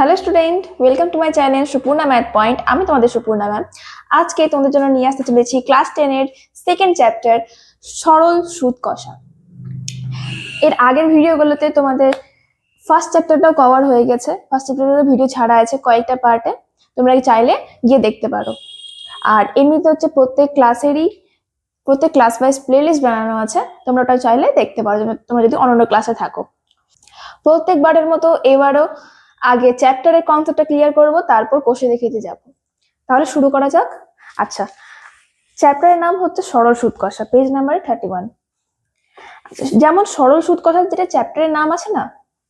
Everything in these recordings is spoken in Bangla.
Hello student, welcome to my channel Supurna math point. আমি তোমাদের সুপূর্ণা ম্যাম। আজকে তোমাদের জন্য নিয়ে আসতে চলেছি ক্লাস 10 এর সেকেন্ড চ্যাপ্টার সরল সুদ কষা। এর আগের ভিডিওগুলোতে তোমাদের ফার্স্ট চ্যাপ্টারটাও কভার হয়ে গেছে। ফার্স্ট চ্যাপ্টারের ভিডিও ছাড়া আছে কয়েকটা পার্টে, তোমরা চাইলে গিয়ে দেখতে পারো। আর এমনিতে হচ্ছে প্রত্যেক ক্লাস ওয়াইজ প্লেলিস্ট বানানো আছে, তোমরা ওটা চাইলে দেখতে পারো তোমরা যদি অন্যান্য ক্লাসে থাকো। প্রত্যেকবারের মতো এবারও আগে চ্যাপ্টারের কনসেপ্টটা ক্লিয়ার করব, তারপর কোষে দেখিয়ে যাব। তাহলে শুরু করা যাক। আচ্ছা, চ্যাপ্টারের নাম হচ্ছে সরল সুদ কষা, পেজ নাম্বার 31। যেমন সরল সুদ কষার যেটা চ্যাপ্টারের নাম আছে না,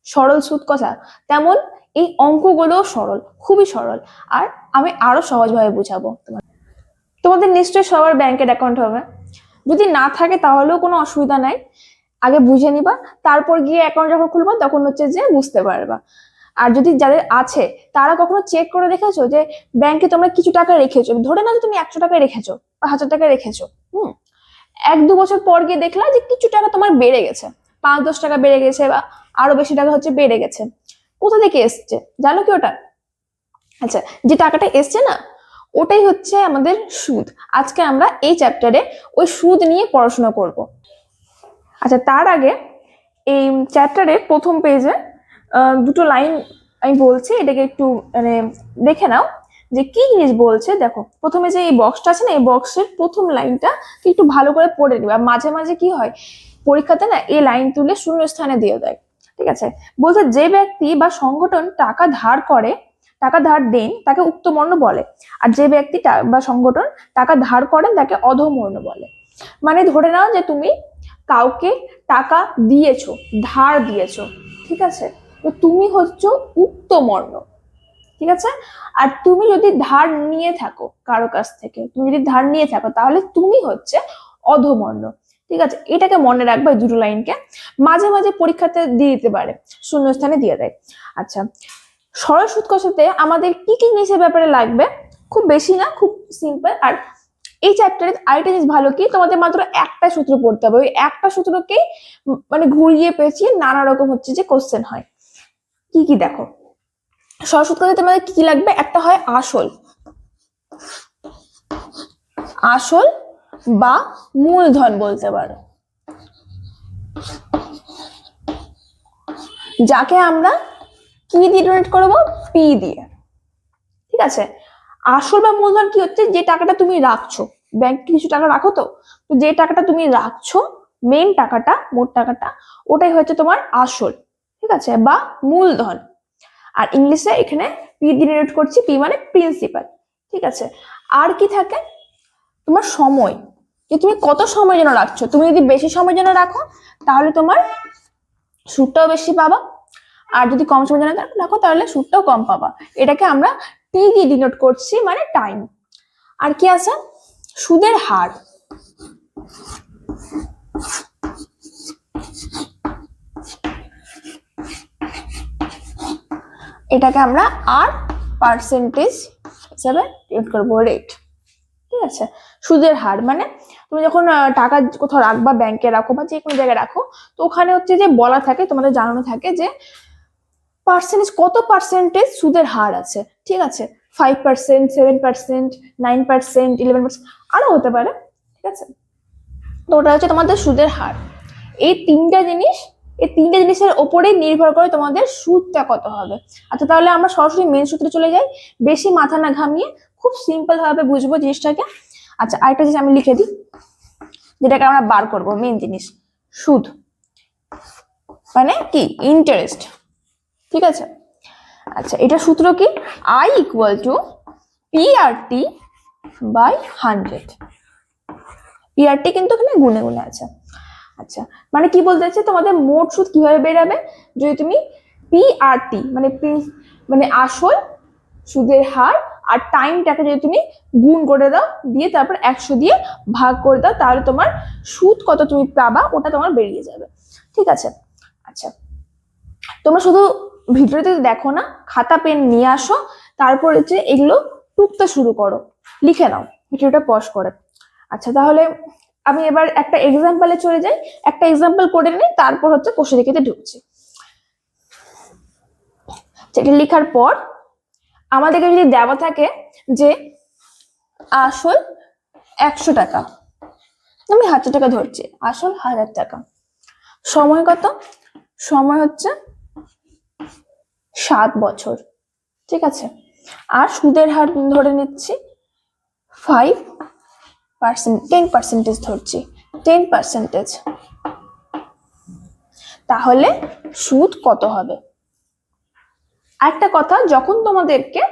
সরল সুদ কষা, তেমন এই অঙ্কগুলোও সরল, খুবই সরল। আর আমি আরো সহজভাবে বুঝাবো। তোমাদের নিশ্চয়ই সবার ব্যাংকের অ্যাকাউন্ট হবে, যদি না থাকে তাহলেও কোনো অসুবিধা নাই, আগে বুঝে নিবা, তারপর গিয়ে অ্যাকাউন্ট যখন খুলবা তখন হচ্ছে যে বুঝতে পারবা। আর যদি যাদের আছে তারা কখনো চেক করে দেখেছো যে ব্যাংকে তোমরা কিছু টাকা রেখেছো, ধরে না যে তুমি 100 টাকা রেখেছো বা 1000 টাকা রেখেছো, 1-2 বছর পর গিয়ে দেখলা যে কিছু টাকা তোমার বেড়ে গেছে, 5-10 টাকা বেড়ে গেছে বা আরো বেশি টাকা হচ্ছে বেড়ে গেছে। কোথা থেকে এসছে জানো কি ওটা? আচ্ছা, যে টাকাটা এসছে না, ওটাই হচ্ছে আমাদের সুদ। আজকে আমরা এই চ্যাপ্টারে ওই সুদ নিয়ে পড়াশোনা করব। আচ্ছা, তার আগে এই চ্যাপ্টারের প্রথম পেজে দুটো লাইন আমি বলছি, এটাকে একটু মানে দেখে নাও যে কি জিনিস বলছে। দেখো, প্রথমে যে এই বক্সটা আছে না, এই বক্সের প্রথম লাইনটা একটু ভালো করে পড়ে নিবে। মাঝে মাঝে কি হয়, পরীক্ষাতে না এই লাইন তুলে শূন্য স্থানে দিয়ে দেয়। ঠিক আছে, বলছে যে ব্যক্তি বা সংগঠন টাকা ধার দেন তাকে উক্তমর্ণ বলে, আর যে ব্যক্তি বা সংগঠন টাকা ধার করেন তাকে অধমর্ণ বলে। মানে ধরে নাও যে তুমি কাউকে টাকা দিয়েছো, ধার দিয়েছো, ঠিক আছে, তো তুমি হচ্ছে উক্তমর্ণ। ঠিক আছে, আর তুমি যদি ধার নিয়ে থাকো কারো কাছ থেকে, তাহলে তুমি হচ্ছে অধমর্ণ। ঠিক আছে, এটাকে মনে রাখবে, এই দুটো লাইনকে। মাঝে মাঝে পরীক্ষাতে দিয়ে দিতে পারে, শূন্যস্থানে দিয়ে দেয়। আচ্ছা, সরল সুদ কষাতে আমাদের কি কি জিনিসের ব্যাপারে লাগবে, খুব বেশি না, খুব সিম্পল। আর এই চ্যাপ্টারে আরেকটা জিনিস ভালো কি, তোমাদের মাত্র একটা সূত্র পড়তে হবে, ওই একটা সূত্রকেই মানে ঘুরিয়ে পেঁচিয়ে নানা রকম হচ্ছে যে কোশ্চেন হয়। কি কি দেখো, সরল সুদ কষাতে তোমাদের কি লাগবে, একটা হয় আসল বা মূলধন বলতে পারো, যাকে আমরা কি দিয়ে ডোনেট করবো, পি দিয়ে। ঠিক আছে, আসল বা মূলধন কি হচ্ছে, যে টাকাটা তুমি রাখছো, ব্যাংকে কিছু টাকা রাখো, তো যে টাকাটা তুমি রাখছো, মেন টাকাটা, মোট টাকাটা, ওটাই হচ্ছে তোমার আসল। ঠিক আছে, বা মূলধন। আর ইংলিশে এখানে পি দিয়ে ডিনোট করছি, পি মানে প্রিন্সিপাল। ঠিক আছে, আর কি থাকে, তোমার সময়, যে তুমি কত সময় জন্য রাখছো। তুমি যদি বেশি সময় জন্য রাখো তাহলে তোমার সুদটাও বেশি পাবা, আর যদি কম সময় জন্য রাখো তাহলে সুদটাও কম পাবা। এটাকে আমরা টি দিয়ে ডিনোট করছি, মানে টাইম। আর কি আছে, সুদের হার, এটাকে আমরা আর পার্সেন্টেজ হিসাবে ডিনোট করবো, রেট। ঠিক আছে, সুদের হার মানে তুমি যখন টাকা কোথাও রাখবা, ব্যাংকে রাখো বা যে কোনো জায়গায় রাখো, তো ওখানে হচ্ছে যে বলা থাকে, তোমাদের জানানো থাকে যে কত পার্সেন্টেজ সুদের হার আছে। ঠিক আছে, 5%, 7%, 9%, 11%, আরো হতে পারে। ঠিক আছে, তো ওটা হচ্ছে তোমাদের সুদের হার। এই তিনটা জিনিসের ওপরেই নির্ভর করে তোমাদের সুদটা কত হবে। আচ্ছা, তাহলে আমরা সরাসরি মেন সূত্রে চলে যাই, বেশি মাথা না ঘামিয়ে খুব সিম্পল ভাবে বুঝবো জিনিসটাকে। আচ্ছা, আরেকটা জিনিস আমি লিখে দিই, যেটাকে আমরা বার করব, মেন জিনিস, সুদ মানে কি, ইন্টারেস্ট। ঠিক আছে, আচ্ছা, এটা সূত্র কি, I equal to PRT by 100। PRT কিন্তু এখানে গুণে গুণে আছে। আচ্ছা, মানে কি বলতে চাইছে, তোমাদের মোট সুদ কিভাবে বেরাবে, যদি তুমি PRT মানে আসল, সুদের হার আর টাইমটাকে যদি তুমি গুণ করে দাও, দিয়ে তারপর 100 দিয়ে ভাগ করে দাও, তাহলে তোমার সুদ কত তুমি পাবা ওটা তোমার বেরিয়ে যাবে। ঠিক আছে, আচ্ছা, তোমরা শুধু ভিডিওতে দেখো না, খাতা পেন নিয়ে আসো, তারপর হচ্ছে এগুলো টুকতে শুরু করো, লিখে নাও ভিডিওটা পজ করে। আচ্ছা, তাহলে আমি এবার একটা এক্সাম্পলে চলে যাই, একটা এক্সাম্পল করে নিই, তারপর হচ্ছে কোষে দেখিতে ঢুকছি। সেটা লেখার পর আমাদেরকে যদি দেওয়া থাকে যে আসল 100 টাকা, আমি 1000 টাকা ধরছি, আসল 1000 টাকা, সময় কত, সময় হচ্ছে 7 বছর, ঠিক আছে। আর সুদের হার ধরে নিচ্ছি 5%, 10% ধরছি, 10%। তাহলে সুদ কত হবে? একটা কথা, যখন তোমাদেরকে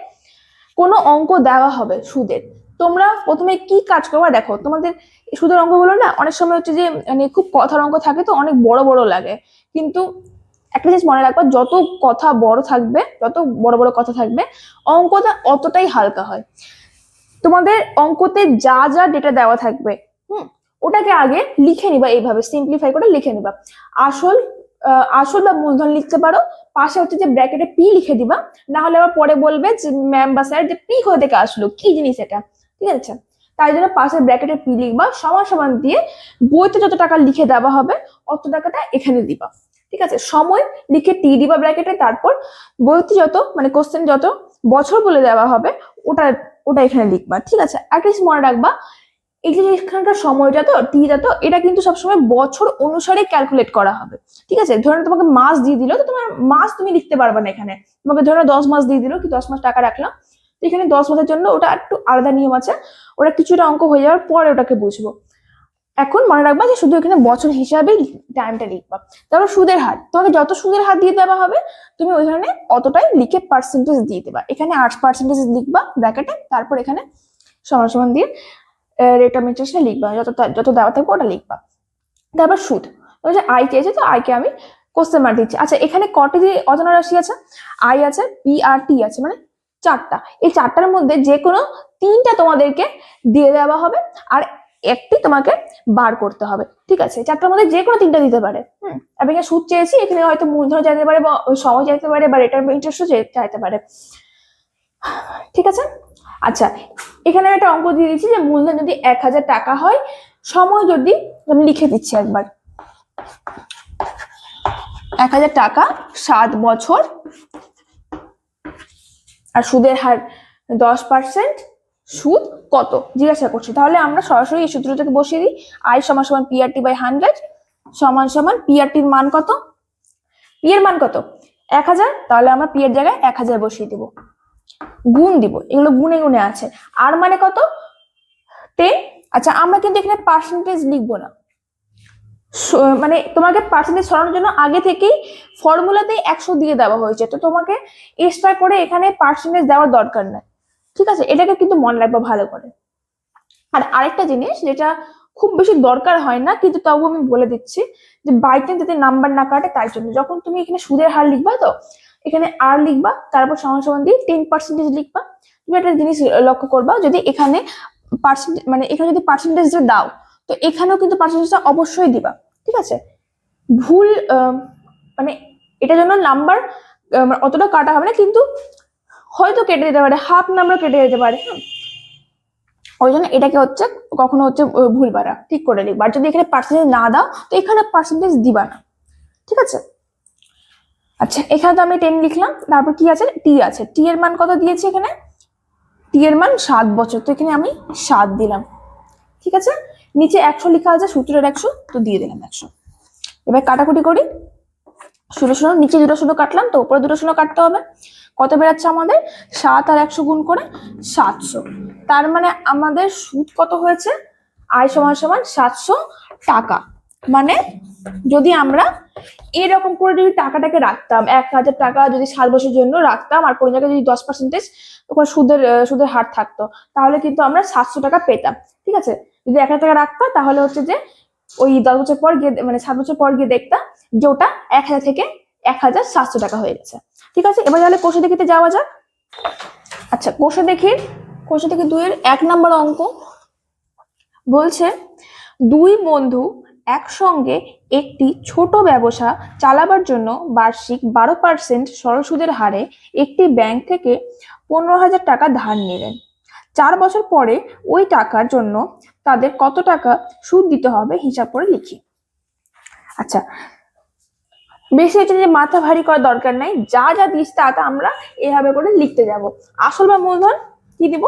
কোনো অঙ্ক দেওয়া হবে সুদের, তোমরা প্রথমে কি কাজ করবা দেখো, তোমাদের সুদের অঙ্কগুলো না অনেক সময় হচ্ছে যে মানে খুব কথার অঙ্ক থাকে, তো অনেক বড় বড় লাগে, কিন্তু একটা জিনিস মনে রাখবা, যত কথা বড় থাকবে, যত বড় বড় কথা থাকবে, অঙ্কটা অতটাই হালকা হয়। তোমাদের অঙ্কতে যা যা ডেটা দেওয়া থাকবে, ওটাকে আগে লিখে নিবা, এইভাবে সিম্পলিফাই করে লিখে নিবা। আসল আসল বা মূলধন লিখতে পারো, পাশে হচ্ছে যে ব্র্যাকেটে পি লিখে দিবা, না হলে আবার পরে বলবে যে ম্যাম বা স্যার যে পি কোথা থেকে আসলো, কি জিনিস এটা, ঠিক আছে। তাই জন্য পাশে ব্র্যাকেটে পি লিখবা, সমান সমান দিয়ে বইতে যত টাকা লিখে দেওয়া হবে অত টাকাটা এখানে দিবা, ঠিক আছে। সময় লিখে টি দিবা ব্র্যাকেটে, তারপর বইতে যত মানে কোশ্চেন যত বছর বলে দেওয়া হবে ওটা ওটা এখানে লিখবা, ঠিক আছে। একটা জিনিস মনে রাখবা, এই যে এখানকার সময়টা তো টিটা, তো এটা কিন্তু সবসময় বছর অনুসারে ক্যালকুলেট করা হবে, ঠিক আছে। ধরুন তোমাকে মাস দিয়ে দিল, তো তোমার মাস তুমি লিখতে পারবে না এখানে, তোমাকে ধরো 10 মাস দিয়ে দিল, কি 10 মাস টাকা রাখলাম, তো এখানে 10 মাসের জন্য ওটা একটু আলাদা নিয়ম আছে, ওটা কিছুটা অঙ্ক হয়ে যাওয়ার পরে ওটাকে বুঝবো। এখন মনে রাখবা যে শুধু এখানে বছর হিসাবে টাইমটা লিখবা। তারপর সুদের হার, তোমাকে যত সুদের হার দিয়ে দেওয়া হবে তুমি ওই ধরনের অতটাই লিখে পার্সেন্টেজ দিয়ে দেবা, এখানে 8% লিখবা ব্র্যাকেটে, তারপর এখানে সমান সমান দিয়ে রেট অফ ইন্টারেস্টটা লিখবা, যত দেওয়া থাকবে ওটা লিখবা। তারপর সুদ, ওই যে আই চেয়েছে, তো আইকে আমি কোশ্চেন মার্ক দিচ্ছি। আচ্ছা, এখানে কটি অজানা রাশি আছে, আই আছে, পি আর টি আছে, মানে 4টা। এই 4টার মধ্যে যে কোনো 3টা তোমাদেরকে দিয়ে দেওয়া হবে, আর একটি তোমাকে বার করতে হবে, ঠিক আছে। 4টার মধ্যে যে কোনো 3টা দিতে পারে। আমি এখানে সুদ চেয়েছি, এখানে হয়তো মূলধন চাইতে পারে, বা সময় চাইতে পারে, বা রেট অফ ইন্টারেস্টও চাইতে পারে, ঠিক আছে। আচ্ছা, এখানে একটা অঙ্ক দিয়ে দিচ্ছি যে মূলধন যদি 1000 টাকা হয়, সময় যদি আমি লিখে দিচ্ছি একবার, 1000 টাকা 7 বছর, আর সুদের হার 10%, সুদ কত জিজ্ঞাসা করছি। তাহলে আমরা সরাসরি এই সূত্রটাকে বসিয়ে দিই, আই সমান সমান পিআরটি বাই 100 সমান সমান পিআরটির মান কত, পি এর মান কত 1000, তাহলে আমরা পি এর জায়গায় 1000 বসিয়ে দিব, গুণ দিব, এগুলো গুণে গুণে আছে, আর মানে কত 10। আচ্ছা, আমরা কিন্তু এখানে পার্সেন্টেজ লিখবো না, মানে তোমাকে পার্সেন্টেজ সরানোর জন্য আগে থেকেই ফর্মুলাতে 100 দিয়ে দেওয়া হয়েছে, তো তোমাকে এক্সট্রা করে এখানে পার্সেন্টেজ দেওয়ার দরকার নাই, ঠিক আছে। এটাকে কিন্তু মনে রাখবা ভালো করে। আর আরেকটা জিনিস যেটা খুব বেশি দরকার হয় না, কিন্তু তবু আমি বলে দিচ্ছি, যে বাই চান্স যাতে নাম্বার না কাটে তাই জন্য যখন তুমি এখানে সুদের হার লিখবা, তো এখানে আর লিখবা, তারপর সমান সমান দিয়ে 10% লিখবা। তুমি একটা জিনিস লক্ষ্য করবা, যদি এখানে পার্সেন্টেজ মানে এখানে যদি পার্সেন্টেজটা দাও, তো এখানেও কিন্তু পার্সেন্টেজটা অবশ্যই দিবা, ঠিক আছে। ভুল মানে এটার জন্য নাম্বার অতটা কাটা হবে না, কিন্তু হয়তো কেটে দিতে পারে, হাফ নাম্বার কেটে দিতে পারে, ওই জন্য এটাকে হচ্ছে কখনো হচ্ছে ভুল বাড়া ঠিক করে লিখবা। আর যদি এখানে পার্সেন্টেজ না দাও, তো এখানে পার্সেন্টেজ দিবা না, ঠিক আছে। আচ্ছা, এখানে তো আমি 10 লিখলাম, তারপর কি আছে, টি আছে, টি এর মান কত দিয়েছি এখানে, টি এর মান 7 বছর, তো এখানে আমি 7 দিলাম, ঠিক আছে। নিচে 100 লেখা আছে, সূত্রের 100, তো দিয়ে দিলাম 100। এবার কাটাকুটি করি, 0 নিচে 2 শূন্য কাটলাম, তো উপরে 2 শূন্য কাটতে হবে, কত বেরাচ্ছে আমাদের 7 আর 100 গুণ করে 700। তার মানে আমাদের সুদ কত হয়েছে, আয় সমান সমান 700 টাকা। মানে যদি আমরা এরকম করে যদি টাকাটাকে রাখতাম, 1000 টাকা যদি 7 বছরের জন্য রাখতাম, আর কোনো জায়গায় যদি 10% ওখানে সুদের হার থাকতো, তাহলে কিন্তু আমরা 700 টাকা পেতাম, ঠিক আছে। যদি 1000 টাকা রাখতাম, তাহলে হচ্ছে যে ওই 10 বছর পর গিয়ে মানে 7 বছর পর গিয়ে দেখতাম যে ওটা 1000 থেকে 1700 টাকা হয়ে গেছে, ঠিক আছে। এবার তাহলে কোষে দেখিতে যাওয়া যাক। আচ্ছা, কোষে দেখি 2 এর 1 নম্বর অঙ্ক বলছে, 2 বন্ধু একসঙ্গে একটি ছোট ব্যবসা চালাবার জন্য বার্ষিক 12% সরল সুদের হারে একটি ব্যাংক থেকে 15,000 টাকা ধার নিলেন। 4 বছর পরে ওই টাকার জন্য তাদের কত টাকা সুদ দিতে হবে হিসাব করে লিখি। আচ্ছা, বেশি হচ্ছে যে মাথা ভারী করার দরকার নাই, যা যা দিস তা আমরা এভাবে করে লিখতে যাব। আসল বা মূলধন কি দিব,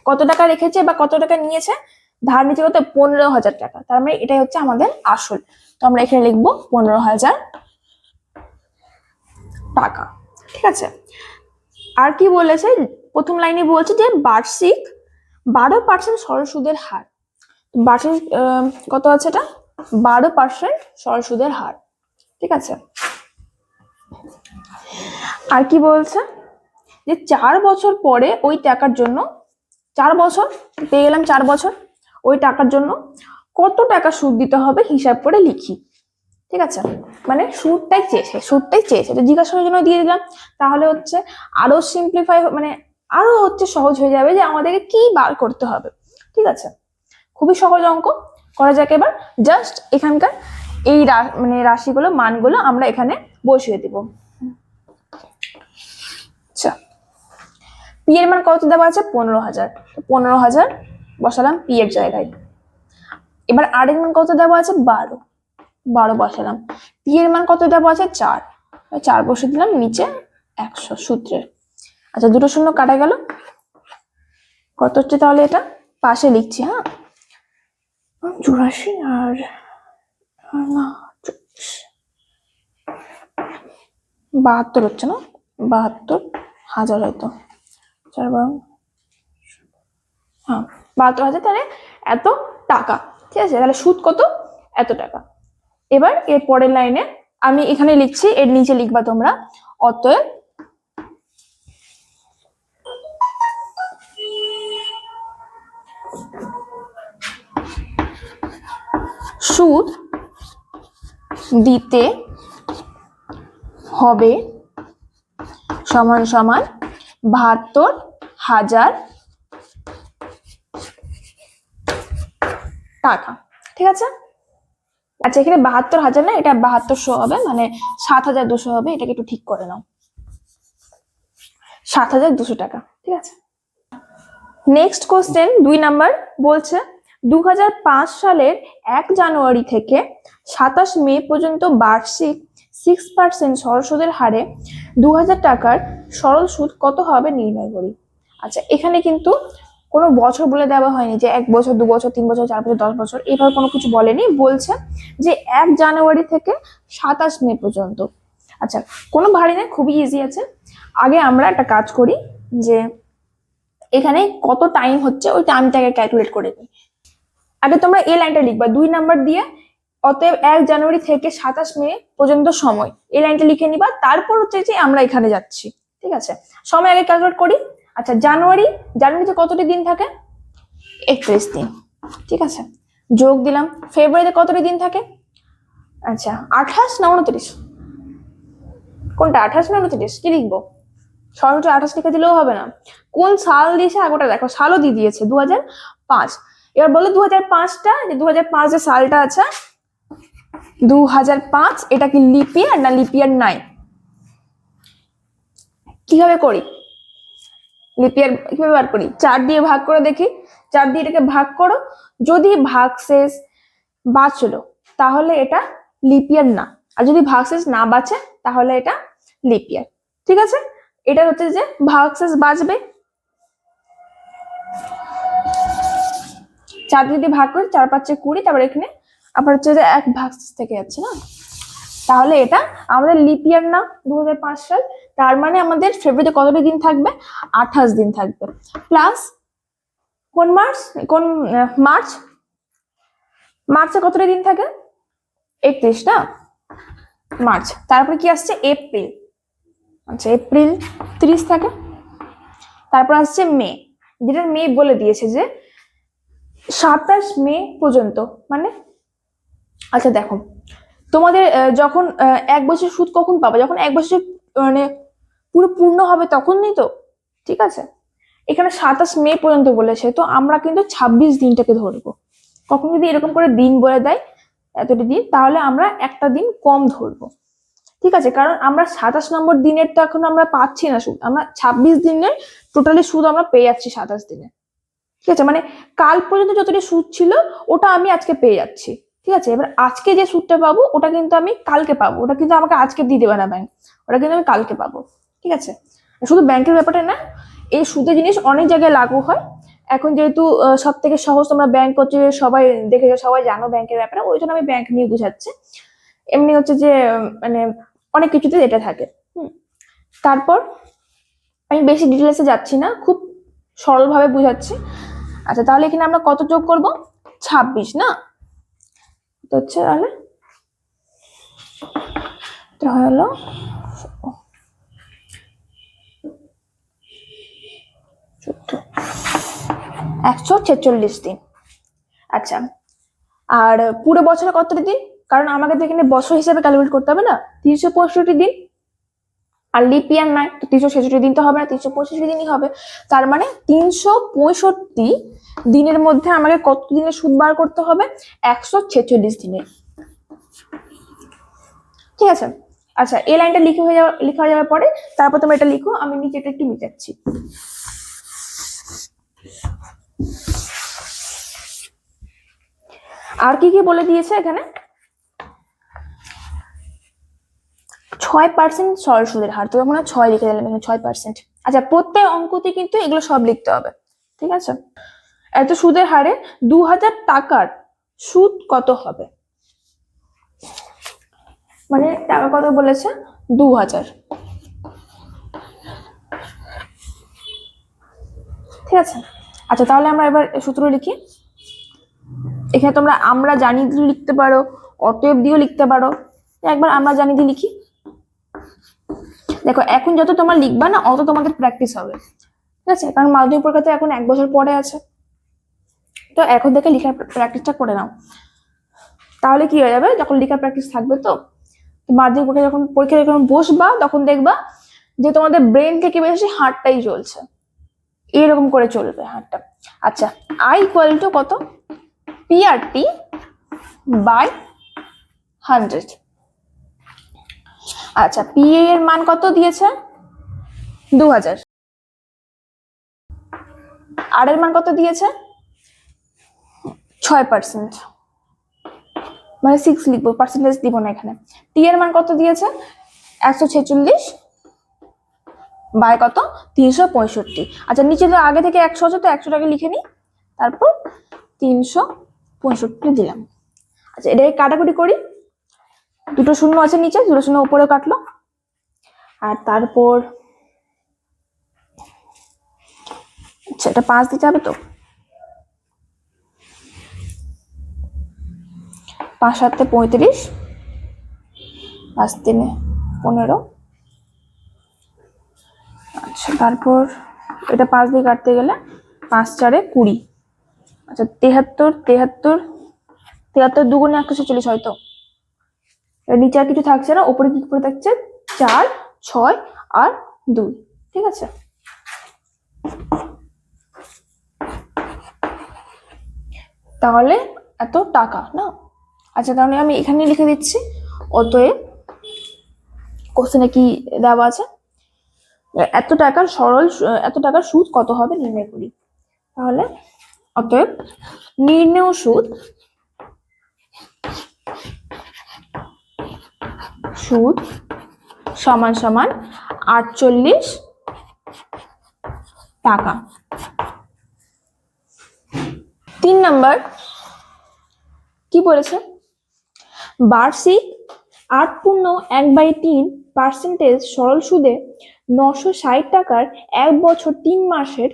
কত টাকা রেখেছে বা কত টাকা নিয়েছে, ধার নিচে কত 15,000 টাকা, তার মানে এটাই হচ্ছে আমাদের আসল। তো আমরা এখানে লিখবো 15,000 টাকা। ঠিক আছে, আর কি বলেছে, প্রথম লাইনে বলছে যে বার্ষিক 12% সরল সুদের হার। বার্ষিক কত আছে, এটা 12% সরল সুদের হার। ঠিক আছে, আর কি বলছে যে 4 বছর পরে ওই টাকার জন্য, 4 বছর পেয়ে গেলাম, 4 বছর ওই টাকার জন্য কত টাকা সুদ দিতে হবে হিসাব করে লিখি। ঠিক আছে, মানে সুদটাই চেয়েছে, তো জিজ্ঞাসার জন্য দিয়ে দিলাম। তাহলে হচ্ছে আরো সিম্পলিফাই, মানে আরো হচ্ছে সহজ হয়ে যাবে যে আমাদেরকে কি বার করতে হবে। ঠিক আছে, খুবই সহজ অঙ্ক করা যাক। এবার জাস্ট এখানকার এই মানে রাশিগুলো, মানগুলো আমরা এখানে বসিয়ে দিব। আচ্ছা, পি এর মান কত দেওয়া আছে, 15,000, 15,000 বসালাম পি এর জায়গায়। এবার আর এর মান কত দেওয়া আছে, 12 বসালাম। পি এর মান কত দেওয়া আছে, 4 বসে দিলাম, নিচে 100 সূত্রের। আচ্ছা, দুটো শূন্য কাটা গেল, কত হচ্ছে তাহলে, এটা পাশে লিখছি। হ্যাঁ, 84 আর না 72 হচ্ছে না, 72,000 হয়তো, 4 হ্যাঁ 72,000, তাহলে এত টাকা। ঠিক আছে, তাহলে সুদ কত, এত টাকা। এবার এর পরের লাইনে আমি এখানে লিখছি, এর নিচে লিখবা তোমরা, অতএব সুদ দিতে হবে সমান সমান 72,000 টাকা। ঠিক আছে, আচ্ছা এখানে 72,000 না, এটা 7200 হবে, মানে 7,200 হবে, এটাকে একটু ঠিক করে নাও, 7,200 টাকা। ঠিক আছে, নেক্সট কোশ্চেন 2 নাম্বার বলছে 2005 সালের 1 জানুয়ারি থেকে 27 মে পর্যন্ত বার্ষিক 6% সরল সুদের হারে 2,000 টাকার সরল সুদ কত হবে নির্ণয় করি। আচ্ছা, এখানে কিন্তু কোনো বছর বলে দেওয়া হয়নি যে 1 বছর, 2 বছর, 3 বছর, 4 বছর, 10 বছর, এভাবে কোনো কিছু বলেনি। বলছে যে 1 জানুয়ারি থেকে 27 মে পর্যন্ত। আচ্ছা, কোনো ভারী না, খুবই ইজি আছে। আগে আমরা একটা কাজ করি, যে এখানে কত টাইম হচ্ছে ওই টাইমটাকে ক্যালকুলেট করে নিই। আগে তোমরা এই লাইনটা লিখবা 2 নাম্বার দিয়ে, অতএব 1 জানুয়ারি থেকে 27 মে পর্যন্ত সময়, এই লাইনটা লিখে নিবা। তারপর হচ্ছে যে আমরা এখানে যাচ্ছি। ঠিক আছে, সময় আগে ক্যালকুলেট করি। আচ্ছা, জানুয়ারিতে কতটি দিন থাকে, 31 দিন। ঠিক আছে, যোগ দিলাম। ফেব্রুয়ারিতে কতটি দিন থাকে, আচ্ছা 28 না 29, কোনটা 28 না 29, কি লিখবো, সরাসরি 28 লিখে দিলেও হবে না, কোন সাল দিয়েছে আগোটা দেখো, সালও দিয়ে দিয়েছে 2005। এবার বলো 2005টা, যে 2005 যে সালটা আছে 2005, এটা কি লিপ ইয়ার না লিপ ইয়ার নাই, কিভাবে করি, লিপ ইয়ার কিভাবে বার করি, 4 দিয়ে ভাগ করে দেখি, 4 দিয়ে এটাকে ভাগ করো, যদি ভাগশেষ বাঁচলো তাহলে এটা লিপ ইয়ার না, আর যদি ভাগশেষ না বাঁচে তাহলে এটা লিপ ইয়ার। ঠিক আছে, এটা হচ্ছে যে ভাগশেষ বাঁচবে, 4 যদি ভাগ করি 4 5 20, তারপর এখানে আবার হচ্ছে যে 1 ভাগশেষ থেকে যাচ্ছে না, তাহলে এটা আমাদের লিপ ইয়ার না 2005 সাল। তার মানে আমাদের ফেব্রুয়ারিতে কতটি দিন থাকবে, 28 দিন থাকবে, প্লাস কোন মার্চে কতটি দিন থাকে, 31 না মার্চ। তারপরে কি আসছে, এপ্রিল, আচ্ছা এপ্রিল 30 থাকে। তারপর আসছে মে, যেটা মে বলে দিয়েছে যে 27 মে পর্যন্ত, মানে আচ্ছা দেখো তোমাদের যখন 1 বছর সুদ কখন পাবে, যখন 1 বছর মানে পুরো পূর্ণ হবে তখনই তো। ঠিক আছে, এখানে 27 মে পর্যন্ত বলেছে, তো আমরা কিন্তু 26 দিনটাকে ধরবো। কখন যদি এরকম করে দিন বলে দেয় এতটি দিন, তাহলে আমরা একটা দিন কম ধরবো। ঠিক আছে, কারণ আমরা 27 নম্বর দিনের তো এখন আমরা পাচ্ছি না সুদ, আমরা 26 দিনের টোটালি সুদ আমরা পেয়ে যাচ্ছি 27 দিনে। ঠিক আছে, মানে কাল পর্যন্ত যতটি সুদ ছিল ওটা আমি আজকে পেয়ে যাচ্ছি। ঠিক আছে, এবার আজকে যে সুদটা পাবো ওটা কিন্তু আমি কালকে পাবো, ওটা কিন্তু আমাকে আজকে দিয়ে দেবে না ব্যাংক, ওটা কিন্তু আমি কালকে পাবো। ঠিক আছে, শুধু ব্যাংকের ব্যাপারটা না, এই সুদের জিনিস অনেক জায়গায় লাগু হয়। এখন যেহেতু সব থেকে সহজ তোমরা ব্যাংক হচ্ছে, সবাই দেখেছো, সবাই জানো ব্যাংকের ব্যাপারে, ওই জন্য আমি ব্যাংক নিয়ে বুঝাচ্ছি। এমনি হচ্ছে যে মানে অনেক কিছুতে এটা থাকে। তারপর আমি বেশি ডিটেলসে যাচ্ছি না, খুব সরলভাবে বুঝাচ্ছি। আচ্ছা, তাহলে এখানে আমরা কত যোগ করব? 26 না? তো হচ্ছে তাহলে এটা হলো 146 দিন। আচ্ছা, আর পুরো বছরে কতটা দিন? কারণ আমাকে তো এখানে বছর হিসাবে ক্যালকুলেট করতে হবে না, 365 দিন। আর লিপ ইয়ার নয়, তো 366 দিন তো হবে না, 365 দিনই হবে। তার মানে 365 দিনের মধ্যে আমাকে কত দিনের সুদ বার করতে হবে? 146 দিনের। ঠিক আছে, আচ্ছা এই লাইনটা লেখা হয়ে যাওয়ার পরে তারপর তোমরা এটা লিখো, আমি নিচে এটা একটু মিটাচ্ছি। আর কি কি বলে দিয়েছে এখানে? 6% সরল সুদের হার, তো আমরা 6 লিখে দিলাম এখানে, 6%। আচ্ছা, প্রত্যেক অঙ্কতে কিন্তু এগুলো সব লিখতে হবে। ঠিক আছে, এত সুদের হারে 2000 টাকার সুদ কত হবে? মানে টাকা কত বলেছে? 2000। ঠিক আছে, আচ্ছা তাহলে আমরা এবার সূত্র লিখি। এখানে তোমরা আমরা জানি দিয়ে লিখতে পারো, অতএব দিয়েও লিখতে পারো। একবার আমরা জানি দিয়ে লিখি। দেখো এখন যত তোমরা লিখবা না, অত তোমাদের প্র্যাকটিস হবে। ঠিক আছে, কারণ মাধ্যমিক পরীক্ষা তো এখন 1 বছর পরে আছে, তো এখন থেকে লেখার প্র্যাকটিসটা করে নাও। তাহলে কি হয়ে যাবে, যখন লেখার প্র্যাকটিস থাকবে, তো মাধ্যমিক পরীক্ষা যখন যখন বসবা, তখন দেখবা যে তোমাদের ব্রেন থেকে বেশি হার্টটাই চলছে, এরকম করে চলবে হার্টটা। আচ্ছা, আই ইকুয়াল টু কত? PRT by 100। আচ্ছা, পিএ এর মান কত দিয়েছে? 2000। আর এর মান কত দিয়েছে? 6%, মানে 6 লিখবো, পার্সেন্টেজ দিব না এখানে। টি এর মান কত দিয়েছে? 146 বাই কত? 365। আচ্ছা, নিচে তো আগে থেকে 100 আছে, তো 100টাকে লিখে নিই, তারপর 365 দিলাম। আচ্ছা, এটাকে কাটাকুটি করি, দুটো শূন্য আছে নিচে, দুটো শূন্য উপরে কাটলো। আর তারপর আচ্ছা, এটা 5 দিতে হবে, তো 5 7 35, 5 3 15। আচ্ছা, তারপর এটা 5 দিয়ে কাটতে গেলে 5 4 20। আচ্ছা, 73 দুগুণে 146 হয়তো। নিচে আর কিছু থাকছে না, উপরে কি করে থাকছে? 4 6 আর 2। ঠিক আছে, তাহলে এত টাকা না। আচ্ছা, তাহলে আমি এখানে লিখে দিচ্ছি, অতএব কোশ্চেনে কি দেওয়া আছে, এত টাকার সুদ কত হবে নির্ণয় করি। তাহলে অতএব নির্ণেয় সুদ সমান সমান 48 টাকা। 3 নাম্বার কি বলেছে? বার্ষিক 8.1/3% সরল সুদে 960 টাকার 1 বছর 3 মাসের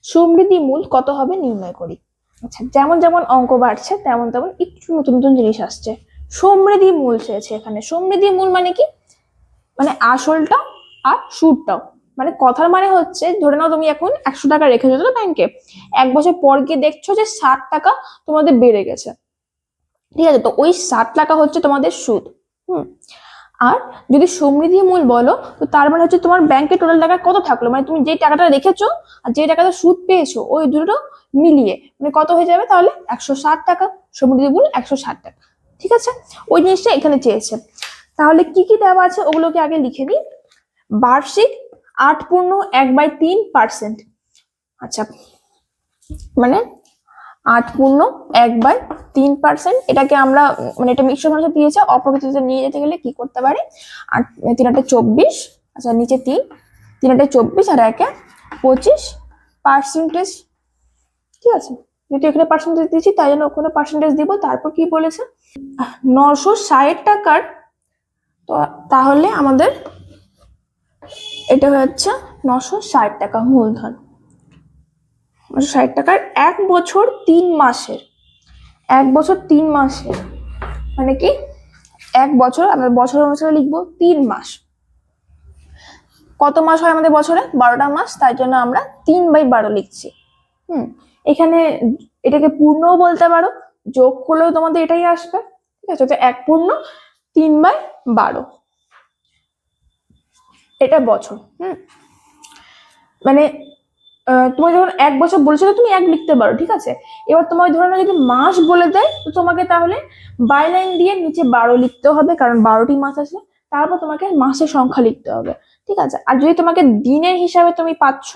সমৃদ্ধি মূল কত হবে নির্ণয় করি। আচ্ছা, যেমন যেমন অঙ্ক বাড়ছে তেমন তেমন একটু নতুন নতুন জিনিস আসছে। সমৃদ্ধি মূল চেয়েছে এখানে। সমৃদ্ধি মূল মানে কি? মানে আসলটা আর সুদটাও। মানে কথার মানে হচ্ছে, ধরে নাও তুমি এখন 100 টাকা রেখেছো তো ব্যাংকে, 1 বছর পর গিয়ে দেখছো যে 60 টাকা তোমাদের বেড়ে গেছে। ঠিক আছে, তো ওই 60 টাকা হচ্ছে তোমাদের সুদ। আর যদি সমৃদ্ধি মূল বলো, তো তার মানে হচ্ছে তোমার ব্যাংকে টোটাল টাকা কত থাকলো, মানে তুমি যে টাকাটা রেখেছো আর যে টাকাটা সুদ পেয়েছো, ওই দুটো মিলিয়ে মানে কত হয়ে যাবে? তাহলে 160 টাকা। সমৃদ্ধি মূল 160 টাকা। ঠিক আছে, ওই জিনিসটা এখানে চেয়েছে। তাহলে কি কি দেওয়া আছে ওগুলোকে আগে লিখে নিই। বার্ষিক 8.1/3%। আচ্ছা, মানে 8/1/3%। এটাকে আমরা মানে এটা মিশ্র ভাষা দিয়েছে, অপ্রকৃতিতে নিয়ে যেতে গেলে কি করতে পারি, 8×3=24, আচ্ছা নিচে 3×3=24 আর 1/25%। ঠিক আছে, যেহেতু এখানে পার্সেন্টেজ দিয়েছি তাই জন্য ওখানে পার্সেন্টেজ দিব। তারপর কি বলেছে, 960 টাকার, তো তাহলে আমাদের এটা হচ্ছে 960 টাকা মূলধন। 960 টাকার 1 বছর 3 মাসের, 1 বছর 3 মাসের মানে কি 1 বছর, আমরা বছর অনুসারে লিখবো 3 মাস। কত মাস হয় আমাদের বছরে, 12টা মাস, তাই জন্য আমরা 3/12 লিখছি। এখানে এটাকে পূর্ণও বলতে পারো, যোগ করলেও তোমাদের এটাই আসবে। ঠিক আছে, তো 1 পূর্ণ 3/12 এটা বছর। মানে তুমি যখন 1 বছর বলছো তুমি 1 লিখতে পারো। ঠিক আছে, এবার তোমার ধরো না যদি মাস বলে দেয় তো তোমাকে তাহলে বাই লাইন দিয়ে নিচে 12 লিখতে হবে, কারণ 12টি মাস আছে। তারপর তোমাকে মাসের সংখ্যা লিখতে হবে। ঠিক আছে, আর যদি তোমাকে দিনের হিসাবে তুমি পাচ্ছ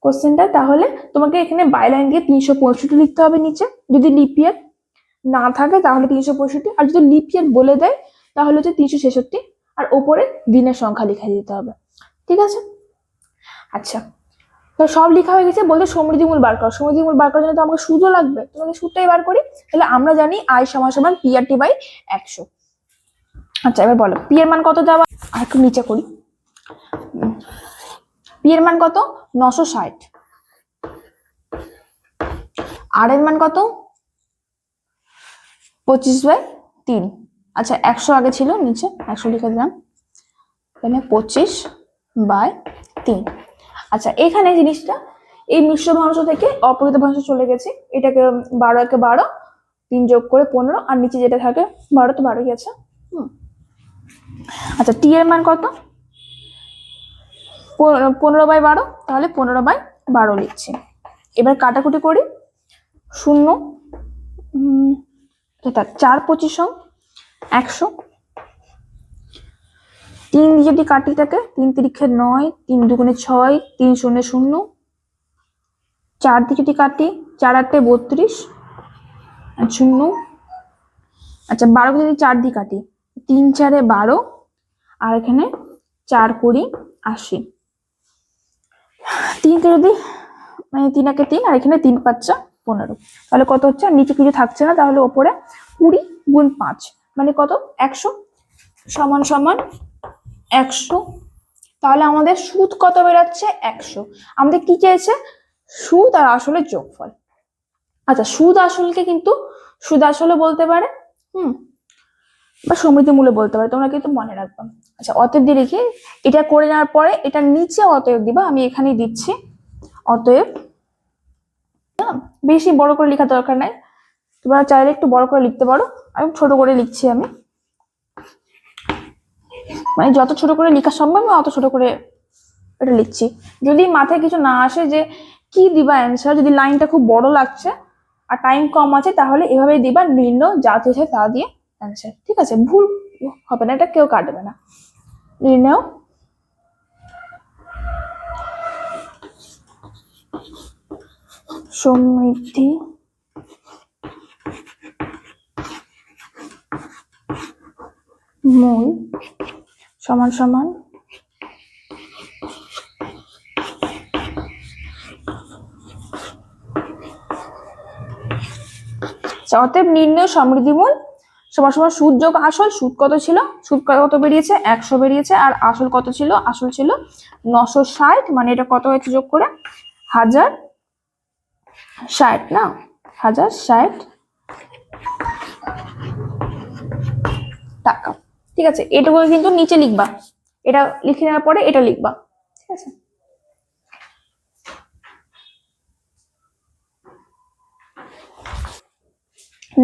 কোশ্চেনটা, তাহলে তোমাকে এখানে বাই লাইন দিয়ে 365 লিখতে হবে নিচে। যদি লিপ ইয়ার না থাকে তাহলে 365, আর যদি লিপ ইয়ার বলে দেয় তাহলে হচ্ছে 366, আর ওপরে দিনের সংখ্যা লিখে দিতে হবে। ঠিক আছে, আচ্ছা তো সব লেখা হয়ে গেছে। বলতে সমৃদ্ধিমূল বার করো, সমৃদ্ধিমূল বার করার জন্য তো আমাকে সুদও লাগবে, তোমাকে সুদটাই বার করি। তাহলে আমরা জানি আই সমান PRT/100। আচ্ছা এবার বলো পি এর মান কত দেওয়া, আর একটু নিচে করি। পি এর মান কত, 960। আর এর মান কত, 25/3। আচ্ছা 100 আগে ছিল, নিচে 100 লিখে দিলাম, তাহলে 25/3। আচ্ছা এখানে জিনিসটা এই মিশ্র ভগ্নাংশ থেকে অপ্রকৃত ভগ্নাংশে চলে গেছে। এটাকে 12 3 যোগ করে 15, আর নিচে যেটা থাকে 12 তো 12ই আছে। আচ্ছা টি এর মান কত, 15/12, তাহলে 15/12 লিখছি। এবার কাটাকুটি করি, 0 4×25 100। 3 দিয়ে যদি কাটি থাকে, 3 3 9, 3 2 6, 3 0 0। 4 দিয়ে যদি কাটি, 4 8 32 আর 0। আচ্ছা 12 যদি 4 দিয়ে কাটি, 3 4 12, আর এখানে 4 20 80। 3 কে যদি মানে 3 একে 3, আর এখানে 3 5 15, তাহলে কত হচ্ছে, নিচে কিছু থাকছে না, তাহলে ওপরে 20 গুণ 5 মানে কত, 100 সমান সমান 100। তাহলে আমাদের সুদ কত বেরোচ্ছে, 100। আমাদের কি চেয়েছে, সুদ আর আসলের যোগফল। আচ্ছা সুদ আসলকে কিন্তু সুদ আসলে বলতে পারে, বা সমৃদ্ধিমূল্য বলতে পারে, তোমরা কিন্তু মনে রাখবা। আচ্ছা অতএব দিয়ে রেখে এটা করে নেওয়ার পরে এটা নিচে অতএব দিবা, আমি এখানেই দিচ্ছি অতএব। বেশি বড় করে লেখার দরকার নাই, তোমরা চাইলে একটু বড় করে লিখতে পারো, আমি ছোট করে লিখছি। আমি মানে যত ছোট করে লেখা সম্ভব আমি অত ছোট করে এটা লিখছি। যদি মাথায় কিছু না আসে যে কি দিবা অ্যান্সার, যদি লাইনটা খুব বড় লাগছে আর টাইম কম আছে, তাহলে এভাবেই দিবা, নির্ণয় যা চেয়েছে তা দিয়ে অ্যান্সার। ঠিক আছে, ভুল হবে না, এটা কেউ কাটবে না। নির্ণয় সমৃদ্ধি মূল সমান সমান অতএব নির্ণয় সমৃদ্ধিমূল সমান সমান সুদ যোগ আসল। সুদ কত ছিল, সুদ কত বেরিয়েছে, 100 বেরিয়েছে, আর আসল কত ছিল, আসল ছিল 960, মানে এটা কত হয়েছে যোগ করে 1060 না, 1060 টাকা। ঠিক আছে, এটুকু কিন্তু নিচে লিখবা, এটা লিখে নেওয়ার পরে এটা লিখবা। ঠিক আছে,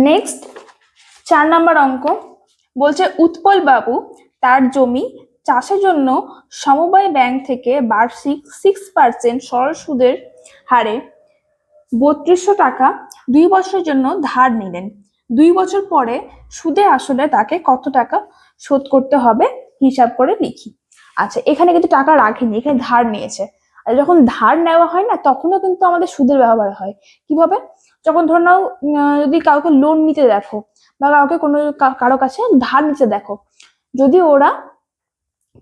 নেক্সট 4 নাম্বার অঙ্ক বলছে উৎপল বাবু তার জমি চাষের জন্য সমবায় ব্যাংক থেকে বার্ষিক 6% সরল সুদের হারে 3200 টাকা 2 বছরের জন্য ধার নিলেন। 2 বছর পরে সুদে আসলে তাকে কত টাকা শোধ করতে হবে হিসাব করে লিখি। আচ্ছা এখানে কিন্তু টাকা রাখেনি, এখানে ধার নিয়েছে। আর যখন ধার নেওয়া হয় না তখনও কিন্তু আমাদের সুদের ব্যবহার হয়। কিভাবে, যখন ধরে নাও যদি কাউকে লোন নিতে দেখো বা কাউকে কারো কাছে ধার নিতে দেখো, যদি ওরা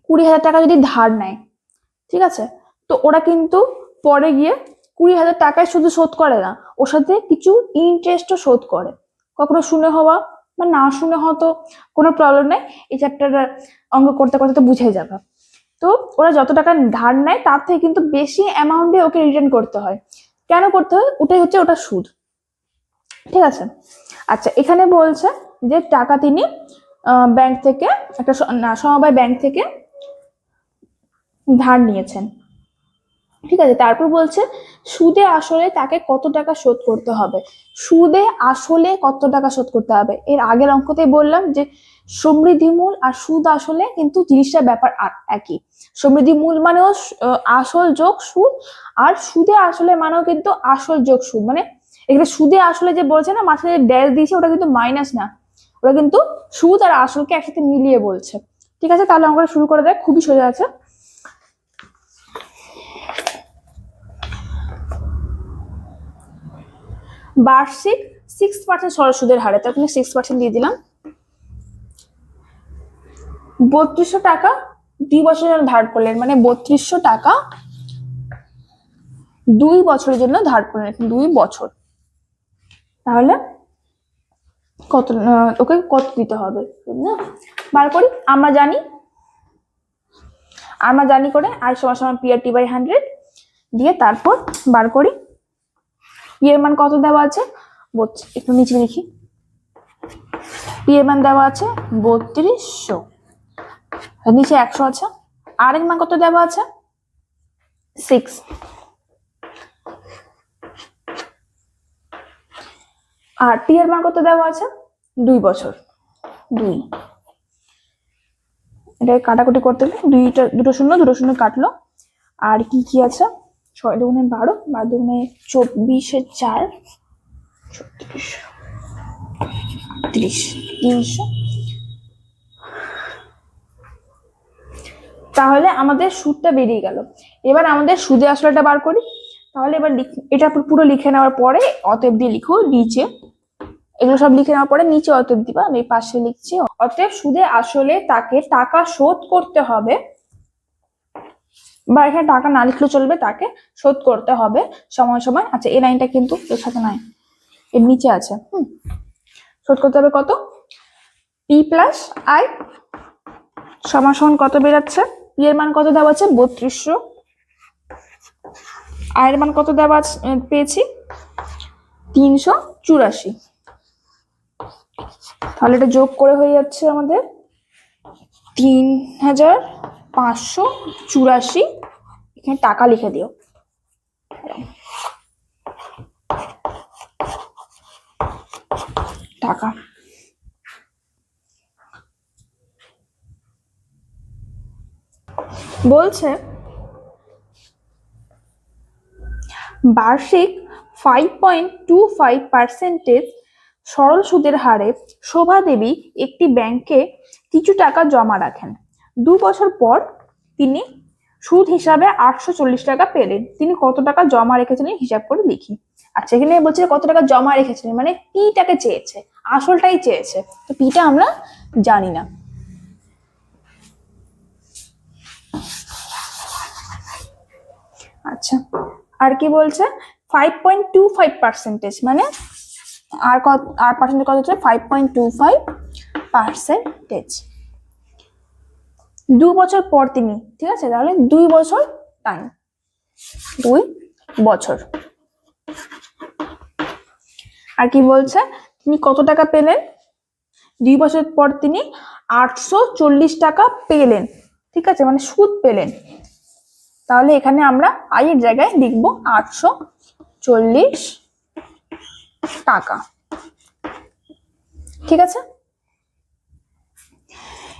20,000 টাকা যদি ধার নেয়, ঠিক আছে, তো ওরা কিন্তু পরে গিয়ে 20,000 টাকায় শুধু শোধ করে না, ওর সাথে কিছু ইন্টারেস্টও শোধ করে। কখনো শুনে হওয়া বা না শুনে হয়তো কোনো প্রবলেম নেই, এই চ্যাপ্টার অঙ্ক করতে করতে তো বুঝে যাবে। তো ওরা যত টাকা ধার নেয় তার থেকে কিন্তু বেশি অ্যামাউন্টে ওকে রিটার্ন করতে হয়। কেন করতে হয়? ওটাই হচ্ছে ওটা সুদ, ঠিক আছে। আচ্ছা, এখানে বলছে যে টাকা তিনি ব্যাংক থেকে একটা সমবায় ব্যাংক থেকে ধার নিয়েছেন, ঠিক আছে। তারপর বলছে সুদে আসলে তাকে কত টাকা শোধ করতে হবে। সুদে আসলে কত টাকা শোধ করতে হবে, এর আগের অঙ্কতেই বললাম যে সমৃদ্ধি মূল আর সুদ আসলে কিন্তু জিনিসটার ব্যাপার একই। সমৃদ্ধি মূল মানেও আসল যোগ সুদ, আর সুদে আসলে মানেও কিন্তু আসল যোগ সুদ। মানে এখানে সুদে আসলে যে বলছে না, মাঝখানে ড্যাশ দিয়েছে, ওটা কিন্তু মাইনাস না, ওটা কিন্তু সুদ আর আসলকে একসাথে মিলিয়ে বলছে, ঠিক আছে। তাহলে অঙ্কটা শুরু করে দেয়, খুবই সোজা আছে। বার্ষিক 6% সরল সুদের হারে, তার 6% দিয়ে দিলাম। 3200 টাকা 2 বছরের জন্য ধার করলেন, মানে 3200 টাকা 2 বছরের জন্য ধার করলেন, 2 বছর। তাহলে কত ওকে কত দিতে হবে না বার করি। আমরা জানি করে I = PR/100 দিয়ে তারপর বার করি। পি এর মান কত দেওয়া আছে, একটু নিচে লিখি। পি এর মান দেওয়া আছে 3200, নিচে 100 আছে। আর এর মান কত দেওয়া আছে 6, আর টি এর মান কত দেওয়া আছে 2 বছর। 2, এটা কাটাকুটি করতে গেলে দুটো শূন্য কাটলো। আর কি কি আছে, 6 দুগুণে 12, 12 দুগুণে 24, 4, 36, 38, 300। তাহলে আমাদের সুদটা বেরিয়ে গেল। এবার আমাদের সুদে আসলটা বার করি। তাহলে এবার এটা পুরো লিখে নেওয়ার পরে অতএব দিয়ে লিখো নিচে, এগুলো সব লিখে নেওয়ার পরে নিচে অতএব দিবা, আমি পাশে লিখছি। অতএব সুদে আসলে তাকে টাকা শোধ করতে হবে, বা এখানে টাকা না লিখলেও চলবে, তাকে শোধ করতে হবে সময় সময়। আচ্ছা, এই লাইনটা কিন্তু এর সাথে নাই, এর নিচে আছে। শোধ করতে হবে কত, P+I সমান কত বেরাচ্ছে, পি এর মান কত দেওয়া আছে 3200, আই এর মান কত দেওয়া পেয়েছি 384। তাহলে এটা যোগ করে হয়ে যাচ্ছে আমাদের 3584। এখানে টাকা লিখে দিও, টাকা। বলছে বার্ষিক 5.25% সরল সুদের হারে শোভা দেবী একটি ব্যাংকে কিছু টাকা জমা রাখেন। 2 বছর পর তিনি সুদ হিসাবে 840 টাকা পেলেন। তিনি কত টাকা জমা রেখেছিলেন হিসাব করে লিখি। আচ্ছা, এখানে বলছে কত টাকা জমা রেখেছিলেন, মানে পিটাকে চেয়েছে, আসলটাই চেয়েছে, তো পিটা আমরা জানি না। আচ্ছা, আর কি বলছে 5.25%, মানে আর পার্সেন্টেজ কত হচ্ছে 5.25%। 2 বছর পর তিনি, ঠিক আছে, তাহলে 2 বছর টাইম, 2 বছর। আর কি বলছে তিনি কত টাকা পেলেন, 2 বছর পর তিনি 840 টাকা পেলেন, ঠিক আছে, মানে সুদ পেলেন। তাহলে এখানে আমরা আই এর জায়গায় লিখবো 840 টাকা, ঠিক আছে।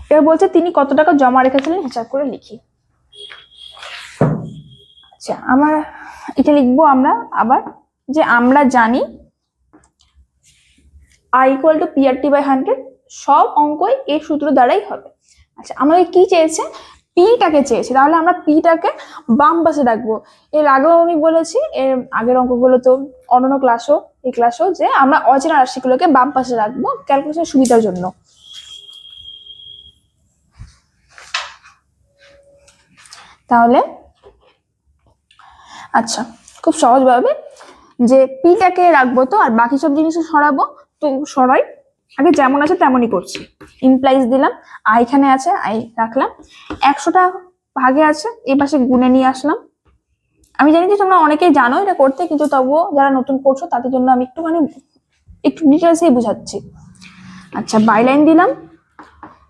এবার বলছে তিনি কত টাকা জমা রেখেছিলেন হিসাব করে লিখি। আচ্ছা, আমরা এটা লিখবো আমরা আবার, যে আমরা জানি I = PR/100, সব অঙ্কই এই সূত্র দ্বারাই হবে। আচ্ছা, আমাদের কি চেয়েছে, পিটাকে চেয়েছে, তাহলে আমরা পিটাকে বাম পাশে রাখবো। এর আগেও আমি বলেছি, এর আগের অঙ্কগুলো তো অন্যান্য ক্লাসও, এই ক্লাসও, যে আমরা অচেনা রাশিগুলোকে বাম পাশে রাখবো ক্যালকুলেশনের সুবিধার জন্য। তাহলে আচ্ছা, খুব সহজভাবে যে পিটাকে রাখবো তো আর বাকি সব জিনিস সরাবো, তো সরাই। আগে যেমন আছে তেমনই করছি। ইমপ্লাইজ দিলাম, আই এখানে আছে, আই রাখলাম। 100টা ভাগে আছে, এই পাশে গুনে নিয়ে আসলাম। আমি জানি যে তোমরা অনেকেই জানো এটা করতে, কিন্তু তবুও যারা নতুন করছো তাদের জন্য আমি একটু ডিটেলসেই বুঝাচ্ছি। আচ্ছা, বাইলাইন দিলাম,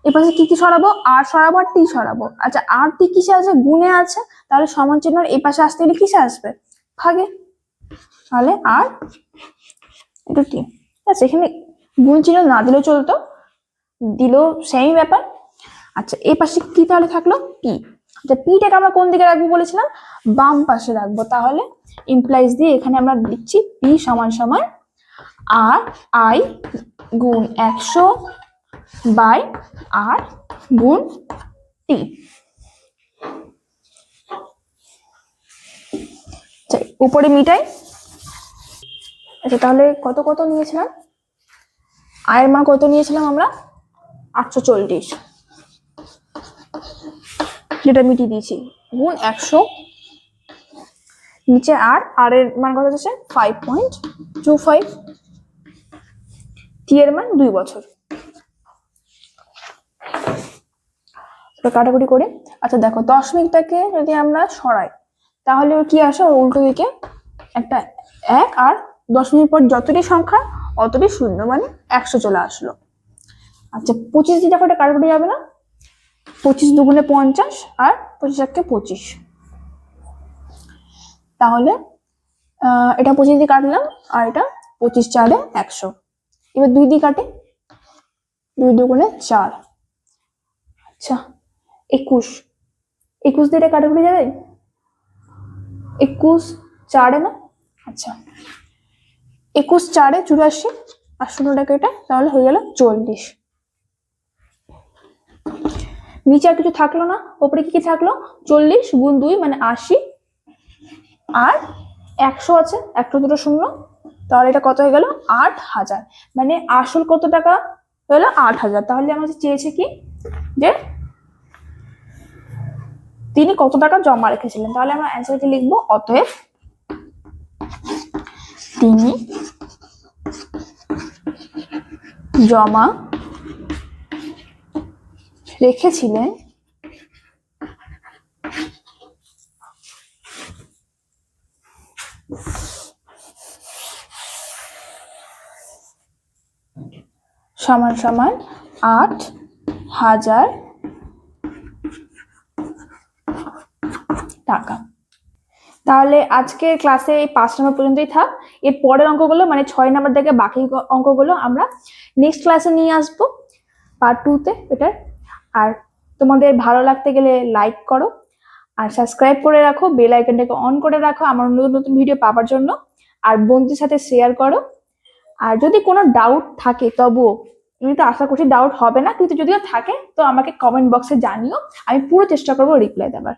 এ পাশে কি কি সরাবো, আর সরাবো আর টি সরাবো। আচ্ছা, আর টি কিসে আছে, গুণে আছে, তাহলে সমান চিহ্ন এই পাশে আসতে গেলে কিসে আসবে, ভাগে। তাহলে আর একটু টি। আচ্ছা, এখানে গুণ চিহ্ন না দিলেও চলতো, দিলেও সেমই ব্যাপার। আচ্ছা, এই পাশে কি তাহলে থাকলো, পি। আচ্ছা, পিটাকে আমরা কোন দিকে রাখবো বলেছিলাম, বাম পাশে রাখবো। তাহলে ইমপ্লাইজ দিয়ে এখানে আমরা লিখছি পি সমান সমান আর আই গুণ 100 বাই আর গুণ টি। উপরে মিটাই। আচ্ছা, তাহলে কত কত নিয়েছিলাম, আয়ের মান কত নিয়েছিলাম আমরা, 840, যেটা মিটিয়ে দিয়েছি, গুণ 100, নিচে আর এর মান কত আছে 5.25, টি এর মান 2 বছর। কাটাকুটি করে। আচ্ছা দেখো, দশমিকটাকে যদি আমরা সরাই তাহলে কি আসে, উল্টো দিকে একটা 1, আর দশমিকের পর যতটি সংখ্যা অতটি শূন্য, মানে 100 চলে আসলো। আচ্ছা, 25 দিয়ে দেখো এটা কাটাকুটি যাবে না, 25 দুগুণে 50 আর 25 একে 25, তাহলে এটা 25 দিয়ে কাটলাম আর এটা 25 4 100। এবার 2 দিয়ে কাটে, 2 দুগুণে 4। আচ্ছা, 21 দিয়ে এটা কাটাকুটি যাবে, 21 4 না। আচ্ছা, 21 4 84 আর 0 এটা, তাহলে হয়ে গেল 40। নিচে আর কিছু থাকলো না, উপরে কি কি থাকলো, 40 গুণ 2 মানে 80, আর 100 আছে, 1 দুটো শূন্য, তাহলে এটা কত হয়ে গেল 8000। মানে আসল কত টাকা হলো 8000। তাহলে আমাদের চেয়েছে কি, যে তিনি কত টাকা জমা রেখেছিলেন। তাহলে আমরা অ্যান্সার কি লিখবো, অতএব তিনি জমা রেখেছিলেন সমান সমান 8000 টাকা। তাহলে আজকে ক্লাসে এই 5 নম্বর পর্যন্তই থাক। এর পরের অঙ্কগুলো মানে 6 নম্বর থেকে বাকি অঙ্কগুলো আমরা নেক্সট ক্লাসে নিয়ে আসবো, পার্ট 2-তে এটার। আর তোমাদের ভালো লাগতে গেলে লাইক করো আর সাবস্ক্রাইব করে রাখো, বেল আইকনটাকে অন করে রাখো আমার নতুন নতুন ভিডিও পাওয়ার জন্য। আর বন্ধুদের সাথে শেয়ার করো। আর যদি কোনো ডাউট থাকে, তবুও, আমি তো আশা করছি ডাউট হবে না, কিন্তু যদিও থাকে তো আমাকে কমেন্ট বক্সে জানিও, আমি পুরো চেষ্টা করবো রিপ্লাই দেওয়ার।